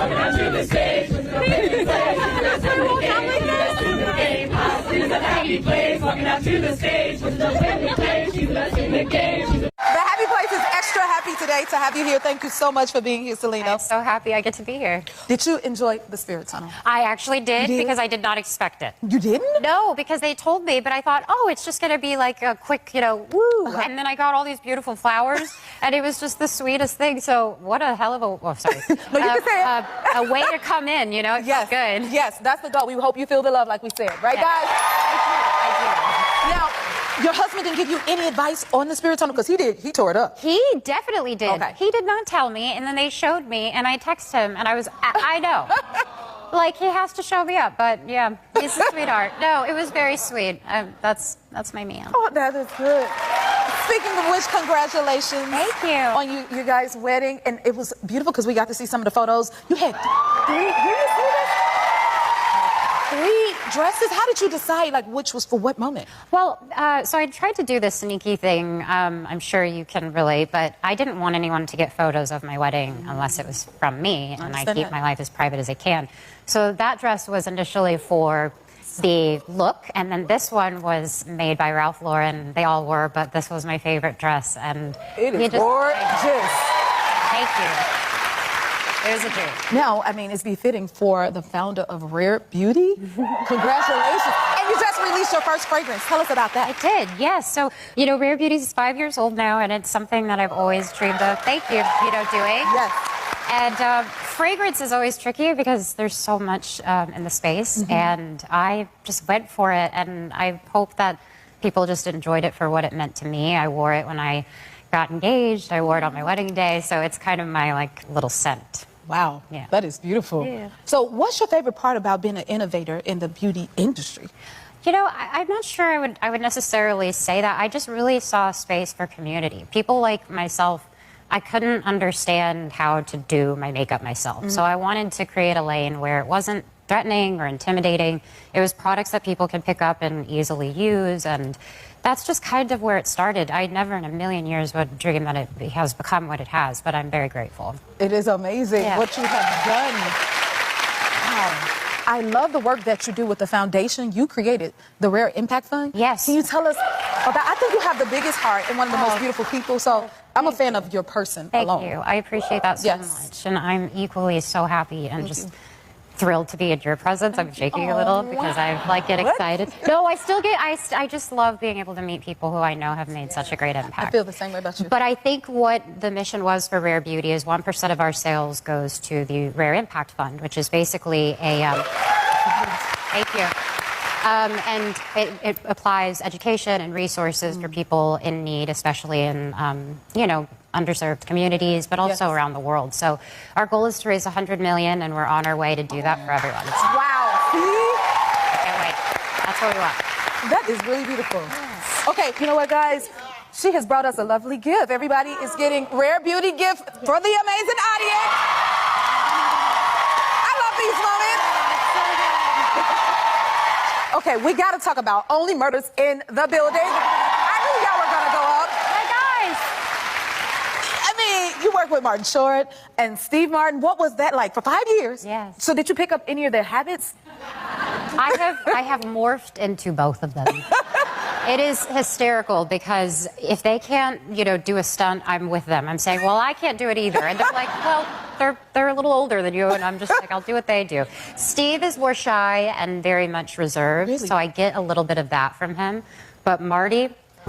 Walking out to the stage. She's a baby place. She's a game. She's a happy place. Walking out to the stage. She's a baby place. She's in the game. The Happy Place is extra happy today to have you here. Thank you so much for being here, Selena. I'm so happy I get to be here. Did you enjoy the Spirit Tunnel? I actually did, You did? because I did not expect it. You didn't? No, because they told me, but I thought, oh, it's just going to be like a quick, woo. And then I got all these beautiful flowers, and it was just the sweetest thing. So what a hell of a, oh, sorry. No, you can say it. A way to come in, It Yes. felt good. Yes, that's the goal. We hope you feel the love like we said. Right, guys? I Now, your husband didn't give you any advice on the Spirit Tunnel? Because he did. He tore it up. do. He definitely did. Okay. He did not tell me, and then they showed me, and I texted him, and I know. Like, he has to show me up, but yeah, he's a sweetheart. No, it was very sweet. That's my man. Oh, that is good. Speaking of which, congratulations. Thank you. On you guys' wedding. And it was beautiful because we got to see some of the photos. You had three dresses. How did you decide, like, which was for what moment? Well, so I tried to do this sneaky thing. I'm sure you can relate, but I didn't want anyone to get photos of my wedding unless it was from me, and I keep my life as private as I can. So that dress was initially for the look, and then this one was made by Ralph Lauren. They all were, but this was my favorite dress, and it is gorgeous. Thank you. It was a dream. Now, I mean, it's befitting for the founder of Rare Beauty. Congratulations. And you just released your first fragrance. Tell us about that. I did, yes. So, Rare Beauty is 5 years old now, and it's something that I've always dreamed of. Thank you, doing. Yes. And fragrance is always tricky because there's so much in the space, and I just went for it, and I hope that people just enjoyed it for what it meant to me. I wore it when I got engaged. I wore it on my wedding day, so it's kind of my, little scent. Wow, yeah. That is beautiful. Yeah. So what's your favorite part about being an innovator in the beauty industry? I'm not sure I would necessarily say that. I just really saw space for community. People like myself, I couldn't understand how to do my makeup myself. So I wanted to create a lane where it wasn't threatening or intimidating. It was products that people can pick up and easily use, and that's just kind of where it started. I never in a million years would dream that it has become what it has, but I'm very grateful. It is amazing what you have done. Wow. I love the work that you do with the foundation. You created the Rare Impact Fund. Yes. Can you tell us about, I think you have the biggest heart and one of the most beautiful people, so I'm a fan of your person alone. Thank you. I appreciate that so much, and I'm equally so happy and just thrilled to be in your presence. I'm shaking a little because I get excited. No, I just love being able to meet people who I know have made such a great impact. I feel the same way about you. But I think what the mission was for Rare Beauty is 1% of our sales goes to the Rare Impact Fund, which is basically a, thank you. And it applies education and resources for people in need, especially in, underserved communities, but also around the world. So our goal is to raise $100 million, and we're on our way to do that for everyone. Wow. I can't wait. That's what we want. That is really beautiful. Yes. Okay, you know what, guys? She has brought us a lovely gift. Everybody is getting Rare Beauty gift for the amazing audience. I love these moments. Okay, we got to talk about Only Murders in the Building. I knew y'all were going to go up. Hey, guys. You work with Martin Short and Steve Martin. What was that like for 5 years? Yes. So did you pick up any of their habits? I have morphed into both of them. It is hysterical because if they can't, do a stunt, I'm with them. I'm saying, well, I can't do it either. And they're like, well, they're a little older than you, and I'm just like, I'll do what they do. Steve is more shy and very much reserved, Really? so I get a little bit of that from him. But Marty,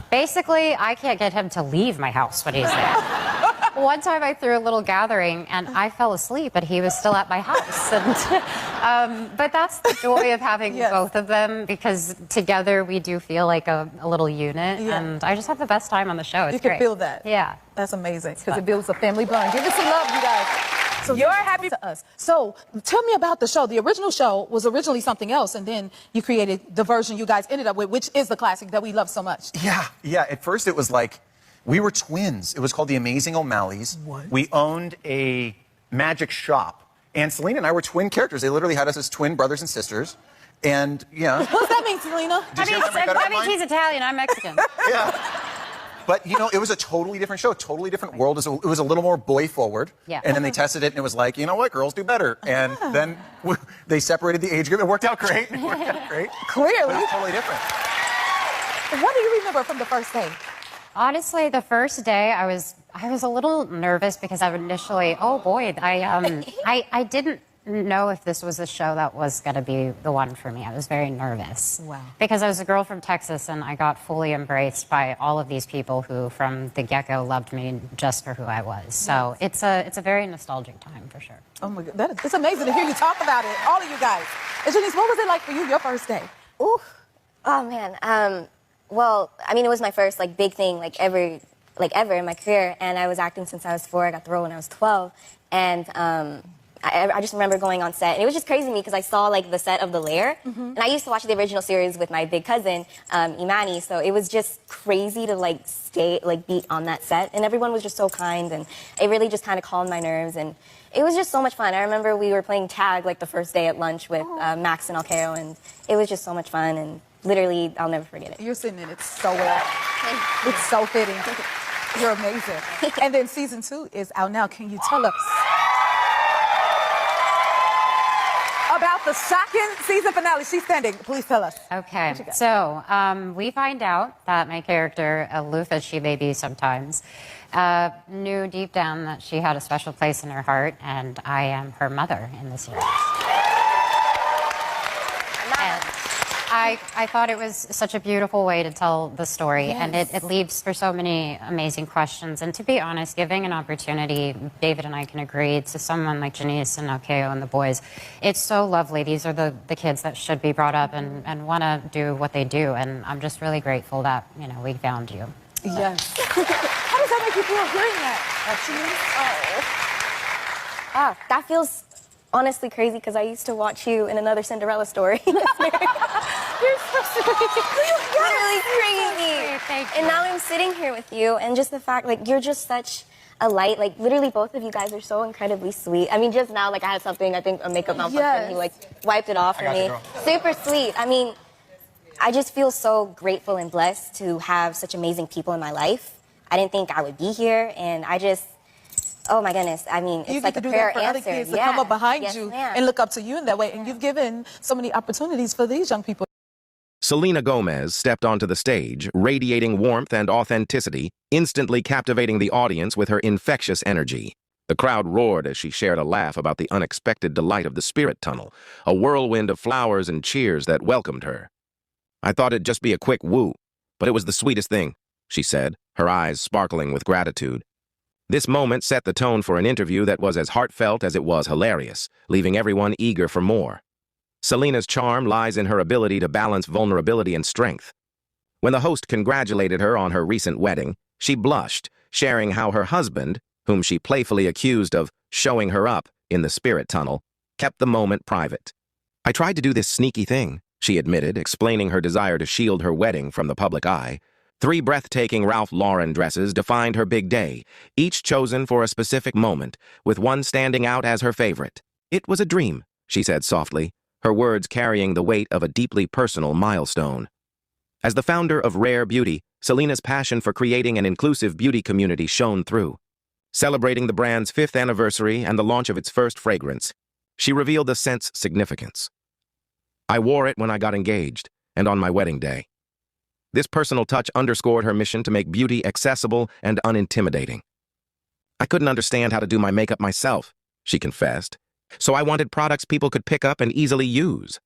basically, I can't get him to leave my house when he's there. One time I threw a little gathering and I fell asleep, but he was still at my house. And, but that's the joy of having both of them, because together we do feel like a little unit. Yeah. And I just have the best time on the show. It's You can great. feel that. Yeah. That's amazing because it builds a family bond. Give it some love, you guys. So you're happy to us. So tell me about the show. The original show was originally something else, and then you created the version you guys ended up with, which is the classic that we love so much. Yeah. At first it was like, we were twins. It was called The Amazing O'Malleys. What? We owned a magic shop. And Selena and I were twin characters. They literally had us as twin brothers and sisters. And, What does that mean, Selena? Did you have a better I mean, line? he's Italian, I'm Mexican. Yeah. But, you know, it was a totally different show, totally different world. It was a little more boy forward. Yeah. And then they tested it, and it was like, you know what, girls do better. And then they separated the age group. It worked out great. It worked out great. Clearly. But it's totally different. What do you remember from the first day? Honestly, the first day I was a little nervous because I initially, oh boy, I didn't know if this was the show that was going to be the one for me. I was very nervous. Wow. Because I was a girl from Texas and I got fully embraced by all of these people who from the get-go loved me just for who I was. So it's a very nostalgic time for sure. Oh my God, it's amazing to hear you talk about it, all of you guys. And Janice, what was it like for you, your first day? Ooh, oh man. Well, I mean, it was my first like big thing ever in my career, and I was acting since I was 4. I got the role when I was 12, and I just remember going on set, and it was just crazy to me because I saw like the set of The Lair, and I used to watch the original series with my big cousin Imani, so it was just crazy to be on that set, and everyone was just so kind, and it really just kind of calmed my nerves, and it was just so much fun. I remember we were playing tag like the first day at lunch with Max and Alkeo, and it was just so much fun, and literally I'll never forget it. You're sitting in it so well. It's so fitting. You're amazing. And then season 2 is out now. Can you tell us about the shocking season finale? She's standing. Please tell us. Okay, so we find out that my character, aloof as she may be sometimes, knew deep down that she had a special place in her heart, and I am her mother in the series. I thought it was such a beautiful way to tell the story, and it leaves for so many amazing questions. And to be honest, giving an opportunity, David and I can agree, to someone like Janice and Alkeo and the boys, it's so lovely. These are the kids that should be brought up and want to do what they do. And I'm just really grateful that, you know, we found you. Yes. How does that make you feel hearing that, Janice? Oh, that feels honestly crazy because I used to watch you in another Cinderella story. You're so sweet. You're really crazy. Thank you. And now I'm sitting here with you, and just the fact, like, you're just such a light. Like, literally, both of you guys are so incredibly sweet. I mean, just now, like, I had something, I think, a makeup malfunction. You, like, wiped it off for me. Super sweet. I mean, I just feel so grateful and blessed to have such amazing people in my life. I didn't think I would be here, and I just... Oh my goodness! I mean, it's like a prayer answered. Other kids to come up behind you and look up to you in that way, and you've given so many opportunities for these young people. Selena Gomez stepped onto the stage, radiating warmth and authenticity, instantly captivating the audience with her infectious energy. The crowd roared as she shared a laugh about the unexpected delight of the spirit tunnel, a whirlwind of flowers and cheers that welcomed her. "I thought it'd just be a quick woo, but it was the sweetest thing," she said, her eyes sparkling with gratitude. This moment set the tone for an interview that was as heartfelt as it was hilarious, leaving everyone eager for more. Selena's charm lies in her ability to balance vulnerability and strength. When the host congratulated her on her recent wedding, she blushed, sharing how her husband, whom she playfully accused of showing her up in the spirit tunnel, kept the moment private. "I tried to do this sneaky thing," she admitted, explaining her desire to shield her wedding from the public eye. 3 breathtaking Ralph Lauren dresses defined her big day, each chosen for a specific moment, with one standing out as her favorite. "It was a dream," she said softly, her words carrying the weight of a deeply personal milestone. As the founder of Rare Beauty, Selena's passion for creating an inclusive beauty community shone through. Celebrating the brand's 5th anniversary and the launch of its first fragrance, she revealed a sense significance. "I wore it when I got engaged, and on my wedding day." This personal touch underscored her mission to make beauty accessible and unintimidating. "I couldn't understand how to do my makeup myself," she confessed, "so I wanted products people could pick up and easily use."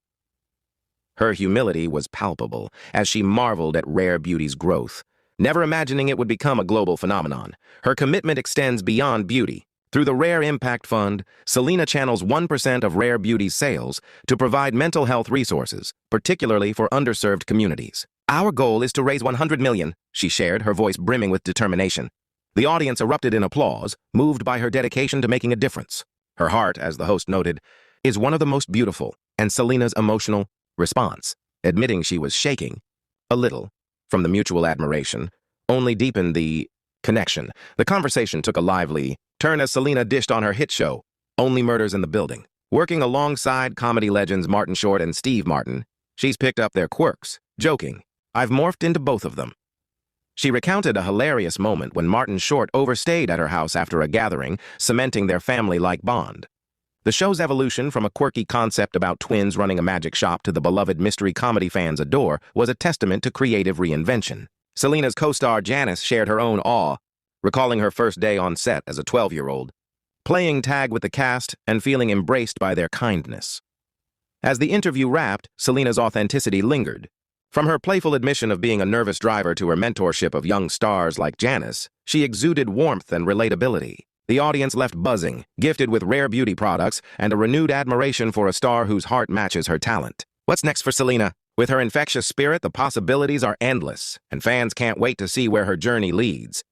Her humility was palpable as she marveled at Rare Beauty's growth, never imagining it would become a global phenomenon. Her commitment extends beyond beauty. Through the Rare Impact Fund, Selena channels 1% of Rare Beauty's sales to provide mental health resources, particularly for underserved communities. "Our goal is to raise 100 million, she shared, her voice brimming with determination. The audience erupted in applause, moved by her dedication to making a difference. Her heart, as the host noted, is one of the most beautiful, and Selena's emotional response, admitting she was shaking a little from the mutual admiration, only deepened the connection. The conversation took a lively turn as Selena dished on her hit show, Only Murders in the Building. Working alongside comedy legends Martin Short and Steve Martin, she's picked up their quirks, joking, "I've morphed into both of them." She recounted a hilarious moment when Martin Short overstayed at her house after a gathering, cementing their family-like bond. The show's evolution from a quirky concept about twins running a magic shop to the beloved mystery comedy fans adore was a testament to creative reinvention. Selena's co-star Janice shared her own awe, recalling her first day on set as a 12-year-old, playing tag with the cast and feeling embraced by their kindness. As the interview wrapped, Selena's authenticity lingered. From her playful admission of being a nervous driver to her mentorship of young stars like Janice, she exuded warmth and relatability. The audience left buzzing, gifted with rare beauty products and a renewed admiration for a star whose heart matches her talent. What's next for Selena? With her infectious spirit, the possibilities are endless, and fans can't wait to see where her journey leads.